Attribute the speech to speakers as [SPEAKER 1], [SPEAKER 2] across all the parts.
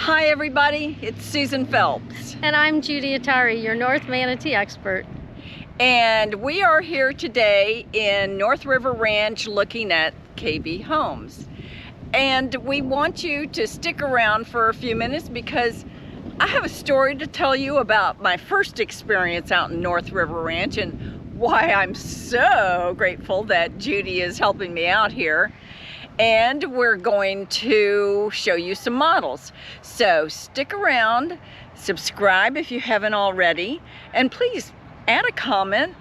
[SPEAKER 1] Hi everybody, it's Susan Phelps.
[SPEAKER 2] And I'm Judy Atari, your North Manatee expert.
[SPEAKER 1] And we are here today in North River Ranch looking at KB homes. And we want you to stick around for a few minutes because I have a story to tell you about my first experience out in North River Ranch and why I'm so grateful that Judy is helping me out here. And we're going to show you some models. So stick around, subscribe if you haven't already, and please add a comment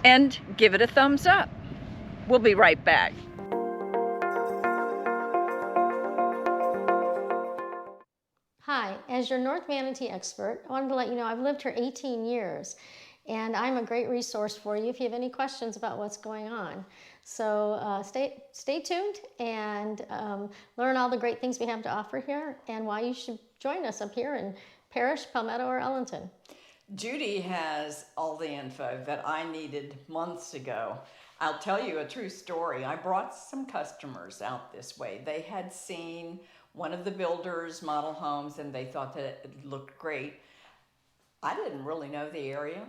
[SPEAKER 1] and give it a thumbs up. We'll be right back.
[SPEAKER 2] Hi, as your North Manatee expert, I wanted to let you know I've lived here 18 years and I'm a great resource for you if you have any questions about what's going on. So stay tuned and learn all the great things we have to offer here and why you should join us up here in Parrish, Palmetto, or Ellington.
[SPEAKER 1] Judy has all the info that I needed months ago. I'll tell you a true story. I brought some customers out this way. They had seen one of the builders' model homes and they thought that it looked great. I didn't really know the area.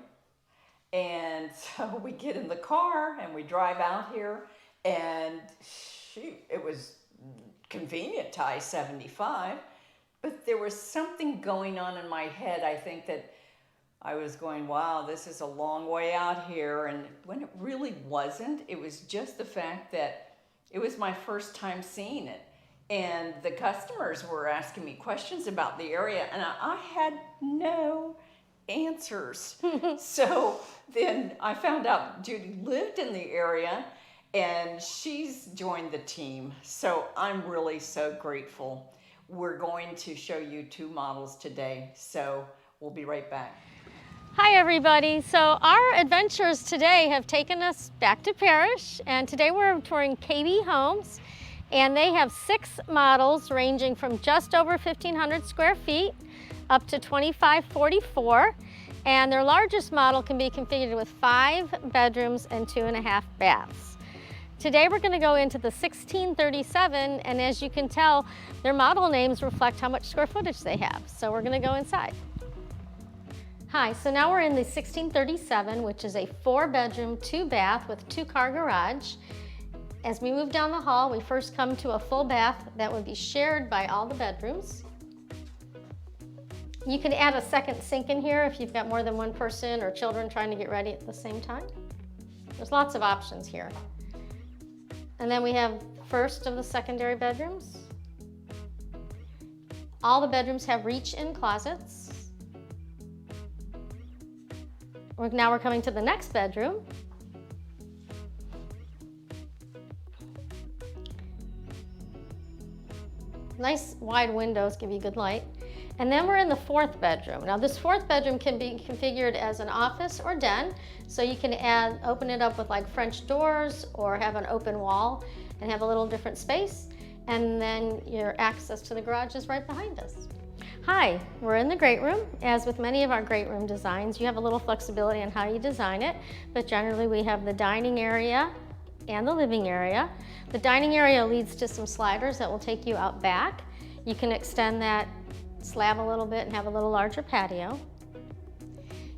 [SPEAKER 1] And so we get in the car and we drive out here and shoot, it was convenient to I-75, but there was something going on in my head. I think that I was going, wow, this is a long way out here. And when it really wasn't, it was just the fact that it was my first time seeing it. And the customers were asking me questions about the area and I had no answers. So then I found out Judy lived in the area and she's joined the team. So I'm really so grateful. We're going to show you two models today. So we'll be right back.
[SPEAKER 2] Hi everybody. So our adventures today have taken us back to Parrish and today we're touring KB Homes and they have 6 models ranging from just over 1,500 square feet up to 2,544, and their largest model can be configured with 5 bedrooms and 2.5 baths. Today we're going to go into the 1637, and as you can tell, their model names reflect how much square footage they have. So we're going to go inside. Hi, so now we're in the 1637, which is a 4-bedroom, 2-bath with 2-car garage. As we move down the hall, we first come to a full bath that would be shared by all the bedrooms. You can add a second sink in here if you've got more than one person or children trying to get ready at the same time. There's lots of options here. And then we have first of the secondary bedrooms. All the bedrooms have reach-in closets. Now we're coming to the next bedroom. Nice wide windows give you good light. And then we're in the 4th bedroom. Now this 4th bedroom can be configured as an office or den, so you can open it up with like French doors or have an open wall and have a little different space. And then your access to the garage is right behind us. Hi, we're in the great room. As with many of our great room designs, you have a little flexibility on how you design it, but generally we have the dining area and the living area. The dining area leads to some sliders that will take you out back. You can extend that slab a little bit and have a little larger patio.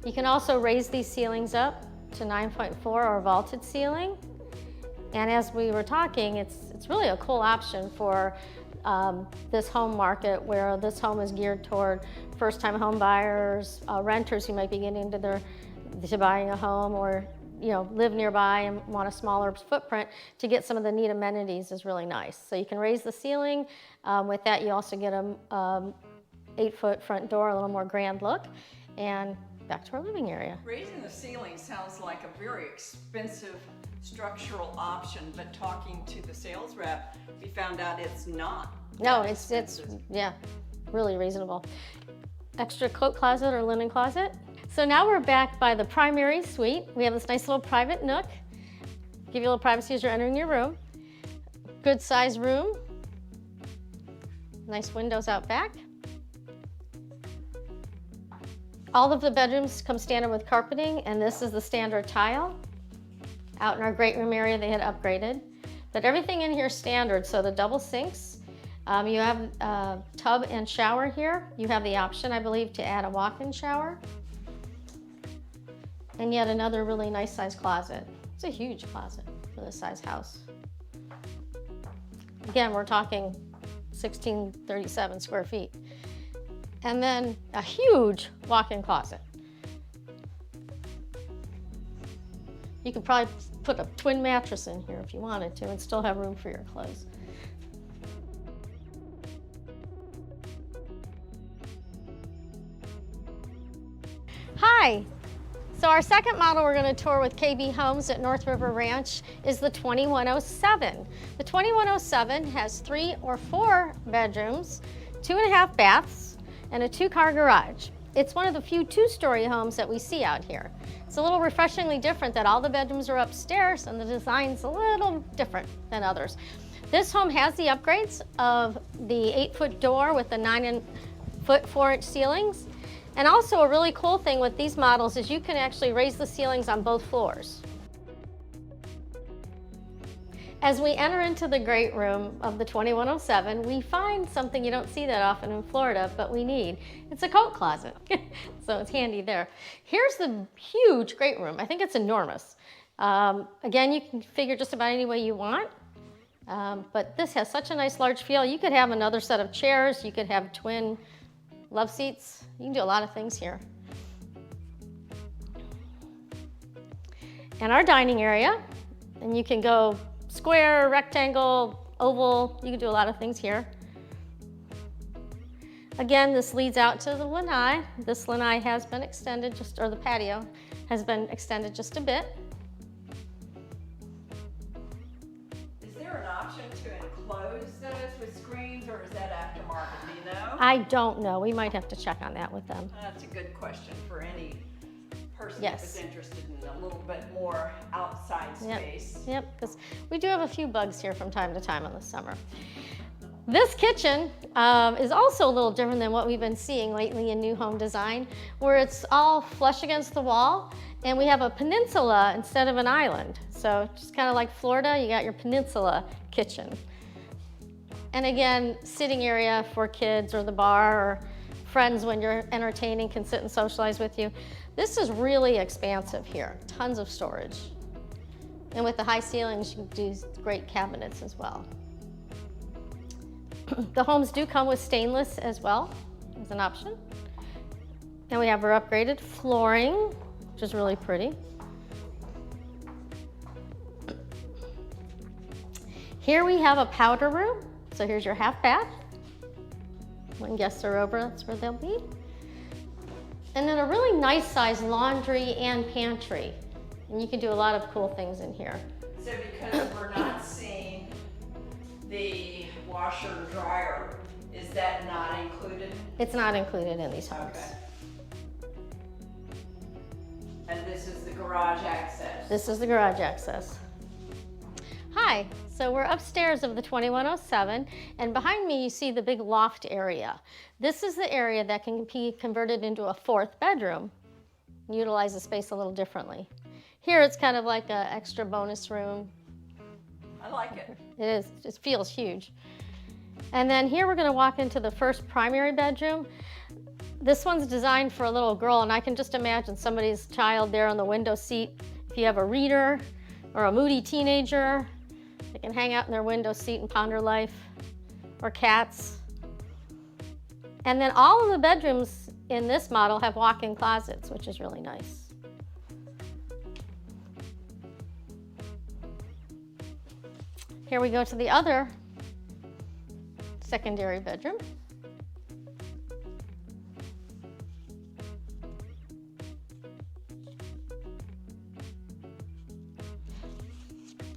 [SPEAKER 2] You can also raise these ceilings up to 9.4 or vaulted ceiling. And as we were talking, it's really a cool option for this home market where this home is geared toward first-time home buyers, renters who might be getting to buying a home or live nearby and want a smaller footprint. To get some of the neat amenities is really nice. So you can raise the ceiling. With that, you also get a 8-foot front door, a little more grand look, and back to our living area.
[SPEAKER 1] Raising the ceiling sounds like a very expensive structural option, but talking to the sales rep, we found out it's not.
[SPEAKER 2] No, it's yeah, really reasonable. Extra coat closet or linen closet. So now we're back by the primary suite. We have this nice little private nook. Give you a little privacy as you're entering your room. Good size room. Nice windows out back. All of the bedrooms come standard with carpeting, and this is the standard tile. Out in our great room area, they had upgraded. But everything in here is standard, so the double sinks, You have a tub and shower here. You have the option, I believe, to add a walk-in shower. And yet another really nice size closet. It's a huge closet for this size house. Again, we're talking 1637 square feet. And then a huge walk-in closet. You could probably put a twin mattress in here if you wanted to and still have room for your clothes. Hi. So our second model we're going to tour with KB Homes at North River Ranch is the 2107. The 2107 has 3 or 4 bedrooms, 2.5 baths, and a 2-car garage. It's one of the few 2-story homes that we see out here. It's a little refreshingly different that all the bedrooms are upstairs and the design's a little different than others. This home has the upgrades of the 8-foot door with the 9-foot 4-inch ceilings. And also a really cool thing with these models is you can actually raise the ceilings on both floors. As we enter into the great room of the 2107, we find something you don't see that often in Florida, but we need. It's a coat closet, so it's handy there. Here's the huge great room. I think it's enormous. Again, you can figure just about any way you want, but this has such a nice large feel. You could have another set of chairs, you could have twin love seats. You can do a lot of things here. And our dining area, and you can go square, rectangle, oval. You can do a lot of things here. Again, this leads out to the lanai. This lanai has been extended or the patio has been extended just a bit.
[SPEAKER 1] Is there an option to enclose those with screens, or is that aftermarket? Do you know?
[SPEAKER 2] I don't know. We might have to check on that with them.
[SPEAKER 1] That's a good question for any person
[SPEAKER 2] Yes.
[SPEAKER 1] who's interested in a little bit more outside space.
[SPEAKER 2] Yep, because we do have a few bugs here from time to time in the summer. This kitchen is also a little different than what we've been seeing lately in new home design, where it's all flush against the wall, and we have a peninsula instead of an island. So just kind of like Florida, you got your peninsula kitchen. And again, sitting area for kids or the bar or friends when you're entertaining can sit and socialize with you. This is really expansive here, tons of storage. And with the high ceilings, you can do great cabinets as well. The homes do come with stainless as well as an option. And we have our upgraded flooring, which is really pretty. Here we have a powder room. So here's your half bath. When guests are over, that's where they'll be. And then a really nice size laundry and pantry. And you can do a lot of cool things in here.
[SPEAKER 1] So because we're not seeing the washer and dryer, is that not included?
[SPEAKER 2] It's not included in these homes.
[SPEAKER 1] Okay. And this is the garage access?
[SPEAKER 2] This is the garage access. Hi, so we're upstairs of the 2107, and behind me you see the big loft area. This is the area that can be converted into a 4th bedroom, utilize the space a little differently. Here it's kind of like an extra bonus room.
[SPEAKER 1] I like it.
[SPEAKER 2] It is, it feels huge. And then here we're gonna walk into the first primary bedroom. This one's designed for a little girl, and I can just imagine somebody's child there on the window seat. If you have a reader or a moody teenager, they can hang out in their window seat and ponder life, or cats. And then all of the bedrooms in this model have walk-in closets, which is really nice. Here we go to the other secondary bedroom.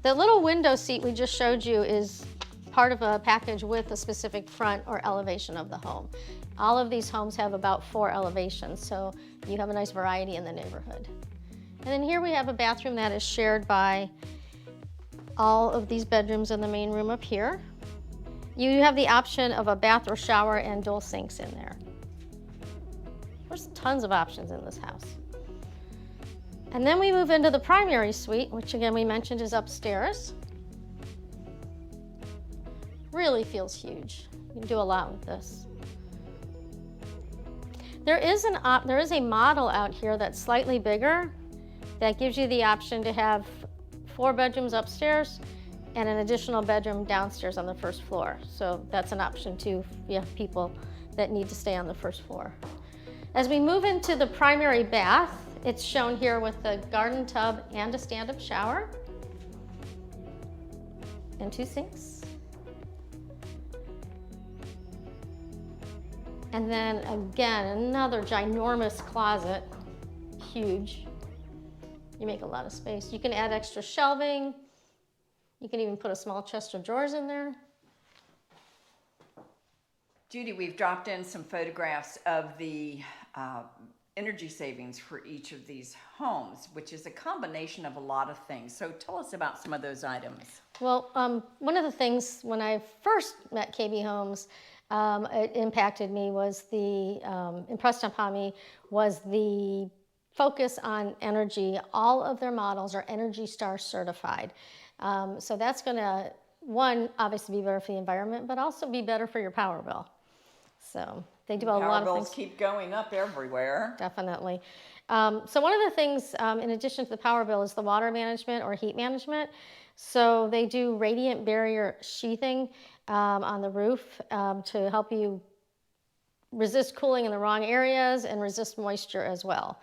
[SPEAKER 2] The little window seat we just showed you is part of a package with a specific front or elevation of the home. All of these homes have about 4 elevations, so you have a nice variety in the neighborhood. And then here we have a bathroom that is shared by all of these bedrooms in the main room up here. You have the option of a bath or shower and dual sinks in there. There's tons of options in this house. And then we move into the primary suite, which again we mentioned is upstairs. really feels huge. You can do a lot with this. There is a model out here that's slightly bigger that gives you the option to have 4 bedrooms upstairs and an additional bedroom downstairs on the first floor. So that's an option too if you have people that need to stay on the first floor. As we move into the primary bath, it's shown here with a garden tub and a stand-up shower and 2 sinks. And then again, another ginormous closet, huge. You make a lot of space. You can add extra shelving. You can even put a small chest of drawers in there.
[SPEAKER 1] Judy, we've dropped in some photographs of the energy savings for each of these homes, which is a combination of a lot of things. So tell us about some of those items.
[SPEAKER 2] Well, one of the things when I first met KB Homes, it impacted me was impressed upon me was the focus on energy. All of their models are Energy Star certified. So that's gonna, one, obviously be better for the environment, but also be better for your power bill. So they do a lot of things.
[SPEAKER 1] Power bills keep going up everywhere.
[SPEAKER 2] Definitely. So one of the things, in addition to the power bill, is the water management or heat management. So they do radiant barrier sheathing on the roof to help you resist cooling in the wrong areas and resist moisture as well.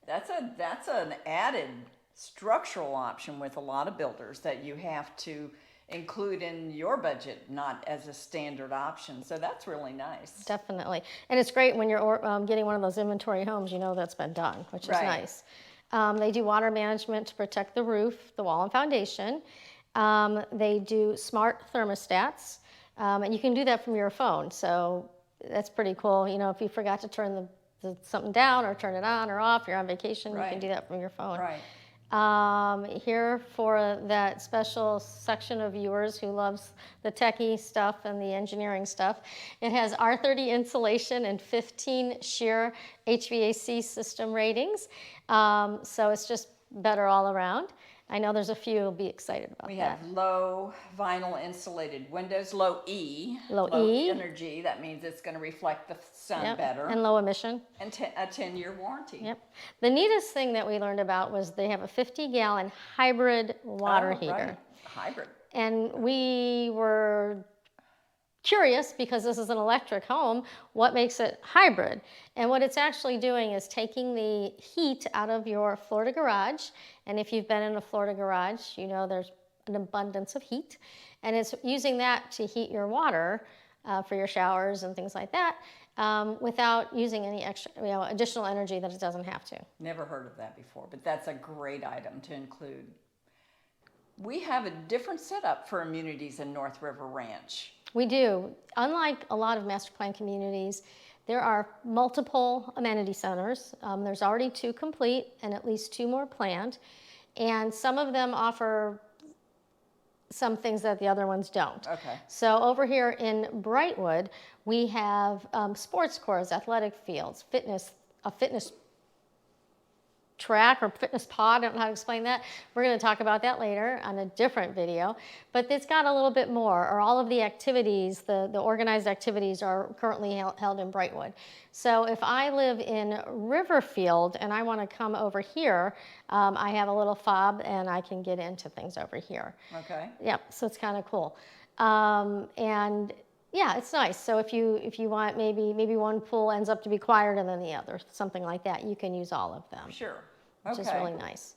[SPEAKER 1] That's an added structural option with a lot of builders that you have to include in your budget, not as a standard option. So that's really nice.
[SPEAKER 2] Definitely. And it's great when you're getting one of those inventory homes, you know that's been done, which is nice. They do water management to protect the roof, the wall, and foundation. They do smart thermostats, and you can do that from your phone. So that's pretty cool. You know, if you forgot to turn something down or turn it on or off, you're on vacation, you can do that from your phone.
[SPEAKER 1] Right.
[SPEAKER 2] Here for that special section of viewers who loves the techie stuff and the engineering stuff, it has R30 insulation and 15 shear HVAC system ratings. So it's just better all around. I know there's a few who'll be excited about that.
[SPEAKER 1] We have low vinyl insulated windows, low E.
[SPEAKER 2] Low E.
[SPEAKER 1] energy, that means it's going to reflect the sun better.
[SPEAKER 2] And low emission.
[SPEAKER 1] And a 10-year warranty.
[SPEAKER 2] Yep. The neatest thing that we learned about was they have a 50-gallon hybrid water heater.
[SPEAKER 1] Right. Hybrid.
[SPEAKER 2] And we were curious, because this is an electric home, what makes it hybrid? And what it's actually doing is taking the heat out of your Florida garage. And if you've been in a Florida garage, you know there's an abundance of heat. And it's using that to heat your water for your showers and things like that without using any extra, additional energy that it doesn't have to.
[SPEAKER 1] Never heard of that before, but that's a great item to include. We have a different setup for amenities in North River Ranch.
[SPEAKER 2] We do. Unlike a lot of master plan communities, there are multiple amenity centers. There's already 2 complete and at least 2 more planned. And some of them offer some things that the other ones don't.
[SPEAKER 1] Okay.
[SPEAKER 2] So over here in Brightwood, we have sports courts, athletic fields, a fitness track or fitness pod. I don't know how to explain that. We're going to talk about that later on a different video. But it's got a little bit more, or all of the activities, the organized activities are currently held in Brightwood. So if I live in Riverfield and I want to come over here, I have a little fob and I can get into things over here.
[SPEAKER 1] Okay.
[SPEAKER 2] Yep, so it's kind of cool. And yeah, it's nice. So if you want, maybe one pool ends up to be quieter than the other, something like that, you can use all of them.
[SPEAKER 1] Sure. Okay.
[SPEAKER 2] Which is really nice.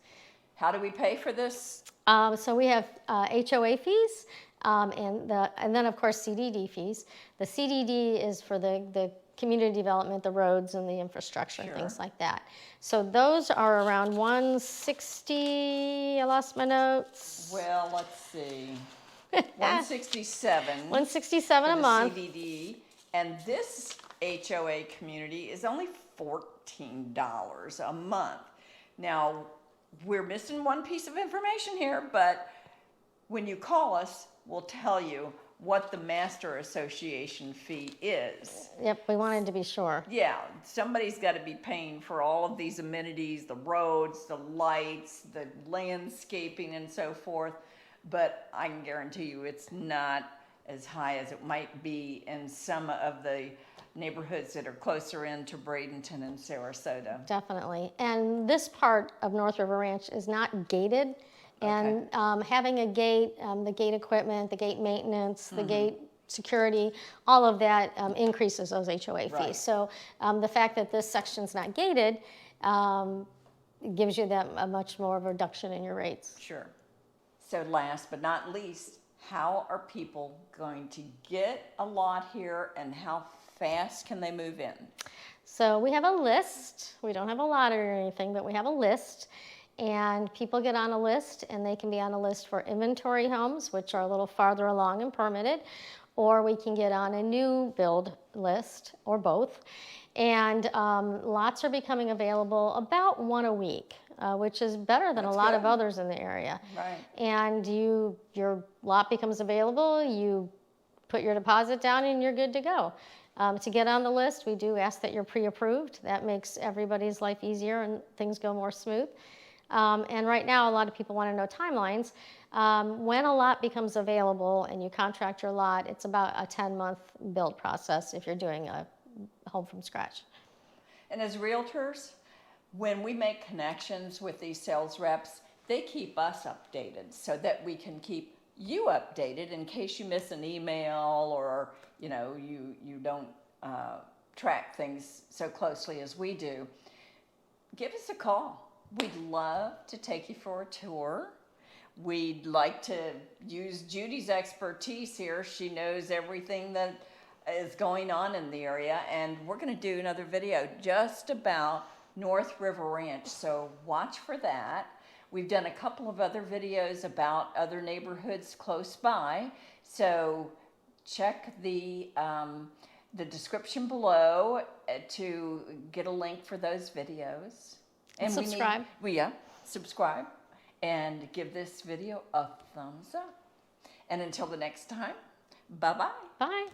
[SPEAKER 1] How do we pay for this?
[SPEAKER 2] So we have HOA fees and then of course CDD fees. The CDD is for the community development, the roads and the infrastructure and things like that. So those are around $160. I lost my notes.
[SPEAKER 1] Well, let's see. $167.
[SPEAKER 2] $167 a month.
[SPEAKER 1] CDD, and this HOA community is only $14 a month. Now, we're missing one piece of information here, but when you call us, we'll tell you what the Master Association fee is.
[SPEAKER 2] Yep, we wanted to be sure.
[SPEAKER 1] Yeah, somebody's got to be paying for all of these amenities, the roads, the lights, the landscaping, and so forth. But I can guarantee you it's not as high as it might be in some of the neighborhoods that are closer in to Bradenton and Sarasota.
[SPEAKER 2] Definitely. And this part of North River Ranch is not gated. And having a gate, the gate equipment, the gate maintenance, the gate security, all of that increases those HOA fees.
[SPEAKER 1] Right.
[SPEAKER 2] So the fact that this section's not gated gives you that a much more of a reduction in your rates.
[SPEAKER 1] Sure. So last but not least, how are people going to get a lot here and how fast can they move in?
[SPEAKER 2] So we have a list. We don't have a lottery or anything, but we have a list. And people get on a list, and they can be on a list for inventory homes, which are a little farther along and permitted, or we can get on a new build list, or both. And lots are becoming available about one a week, which is better than
[SPEAKER 1] That's
[SPEAKER 2] a lot
[SPEAKER 1] good.
[SPEAKER 2] of others in the area.
[SPEAKER 1] Right.
[SPEAKER 2] And your lot becomes available, you put your deposit down, and you're good to go. To get on the list, we do ask that you're pre-approved. That makes everybody's life easier and things go more smooth. And right now, a lot of people want to know timelines. When a lot becomes available and you contract your lot, it's about a 10-month build process if you're doing a home from scratch.
[SPEAKER 1] And as realtors, when we make connections with these sales reps, they keep us updated so that we can keep you updated in case you miss an email or you don't track things so closely as we do. Give us a call. We'd love to take you for a tour. We'd like to use Judy's expertise here. She knows everything that is going on in the area, and we're going to do another video just about North River Ranch, so watch for that. We've done a couple of other videos about other neighborhoods close by, so check the description below to get a link for those videos.
[SPEAKER 2] And subscribe.
[SPEAKER 1] Subscribe and give this video a thumbs up. And until the next time, bye-bye.
[SPEAKER 2] Bye.